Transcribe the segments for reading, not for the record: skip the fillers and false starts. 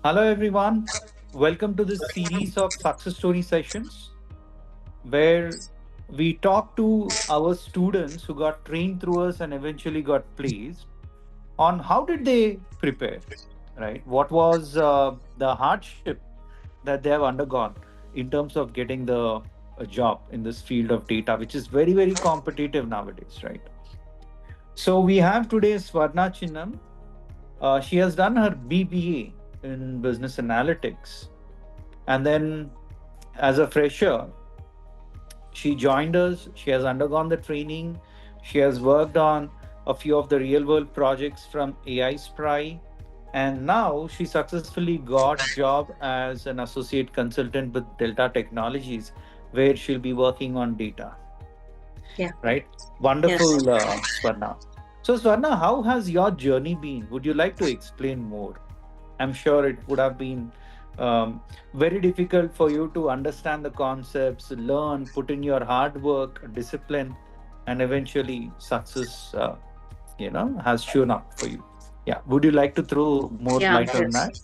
Hello, everyone. Welcome to this series of success story sessions where we talk to our students who got trained through us and eventually got placed on how did they prepare, right? What was the hardship that they have undergone in terms of getting the a job in this field of data, which is very, very competitive nowadays, right? So we have today Swarna Chinnam. She has done her BBA in business analytics. And then, as a fresher, she joined us. She has undergone the training. She has worked on a few of the real world projects from AiSPRY. And now she successfully got job as an associate consultant with Delta Technologies, where she'll be working on data. Yeah. Right? Yes. Wonderful, Swarna. So, Swarna, how has your journey been? Would you like to explain more? I'm sure it would have been very difficult for you to understand the concepts, learn, put in your hard work, discipline, and eventually success, has shown up for you. Yeah. Would you like to throw more Yeah. light on Yes. that?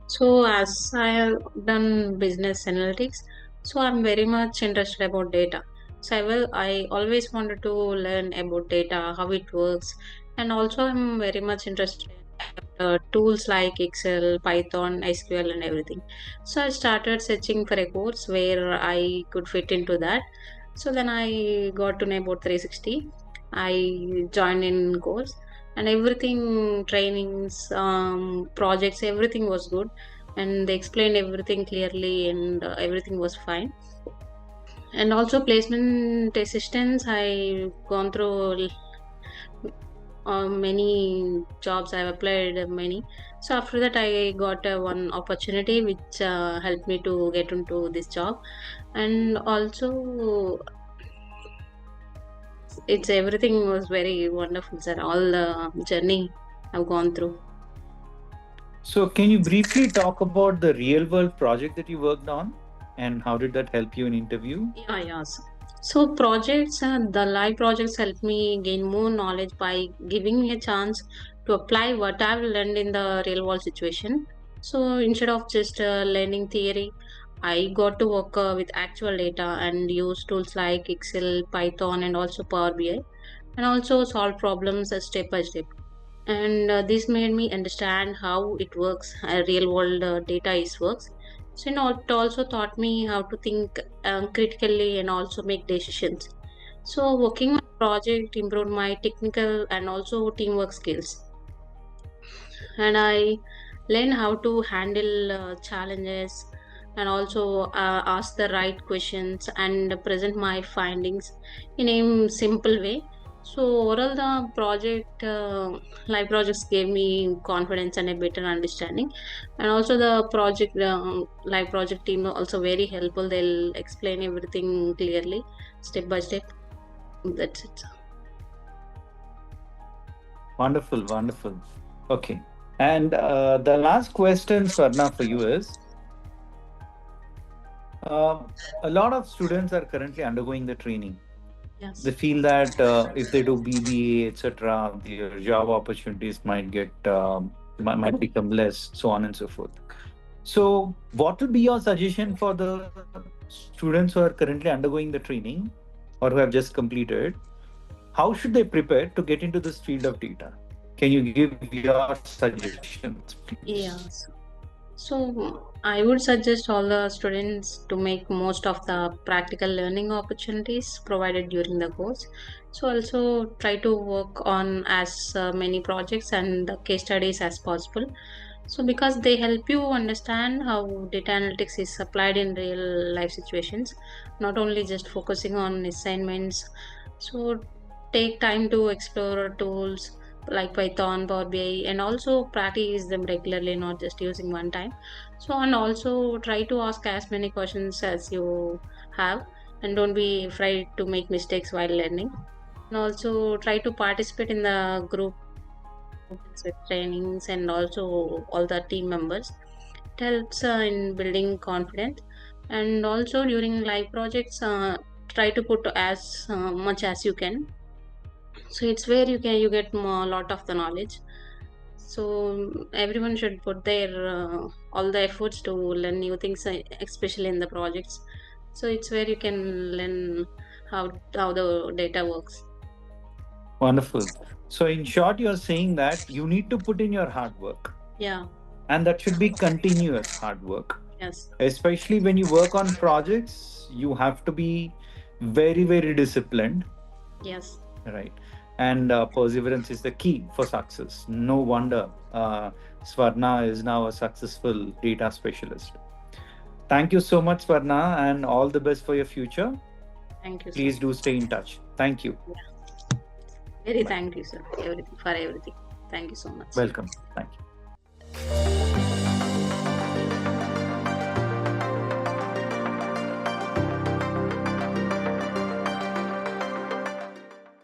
So as I have done business analytics, so I'm very much interested about data. So I always wanted to learn about data, how it works, and also I'm very much interested in tools like Excel, Python, SQL, and everything. So I started searching for a course where I could fit into that. So then I got to know about 360. I joined in course and everything trainings, projects, everything was good and they explained everything clearly and everything was fine. And also placement assistance, I gone through many jobs. I've applied many. So after that, I got one opportunity which helped me to get into this job. And also, it's everything was very wonderful, sir. All the journey I've gone through. So, can you briefly talk about the real world project that you worked on and how did that help you in interview? Yeah, yes. So projects, the live projects help me gain more knowledge by giving me a chance to apply what I've learned in the real world situation. So instead of just learning theory, I got to work with actual data and use tools like Excel, Python, and also Power BI, and also solve problems step by step. And this made me understand how it works, real world data is works. So it also taught me how to think critically and also make decisions. So working on a project improved my technical and also teamwork skills, and I learned how to handle challenges and also ask the right questions and present my findings in a simple way. So overall, the project live projects gave me confidence and a better understanding, and also the project live project team are also very helpful. They'll explain everything clearly, step by step. That's it. Wonderful, wonderful. Okay. And the last question, Swarna, for you is a lot of students are currently undergoing the training. They Yes. feel that if they do BBA, etc., their job opportunities might might become less, so on and so forth. So, what will be your suggestion for the students who are currently undergoing the training or who have just completed? How should they prepare to get into this field of data? Can you give your suggestions, please? Yes. So I would suggest all the students to make most of the practical learning opportunities provided during the course. So also try to work on as many projects and case studies as possible. So because they help you understand how data analytics is applied in real life situations, not only just focusing on assignments. So take time to explore tools like Python, Power BI, and also practice them regularly, not just using one time. So, and also try to ask as many questions as you have, and don't be afraid to make mistakes while learning. And also try to participate in the group with trainings and also all the team members. It helps in building confidence. And also during live projects, try to put as much as you can. So it's where you get a lot of the knowledge. So everyone should put their all the efforts to learn new things, especially in the projects. So it's where you can learn how the data works. Wonderful. So, in short, you're saying that you need to put in your hard work, Yeah. and that should be continuous hard work. Yes. Especially when you work on projects, you have to be very, very disciplined, Yes. right? And perseverance is the key for success. No wonder Swarna is now a successful data specialist. Thank you so much, Swarna, and all the best for your future. Thank you, sir. Please do stay in touch. Thank you. Yeah. Very Bye. thank you, sir. Everything for everything. Thank you so much. Welcome. Thank you.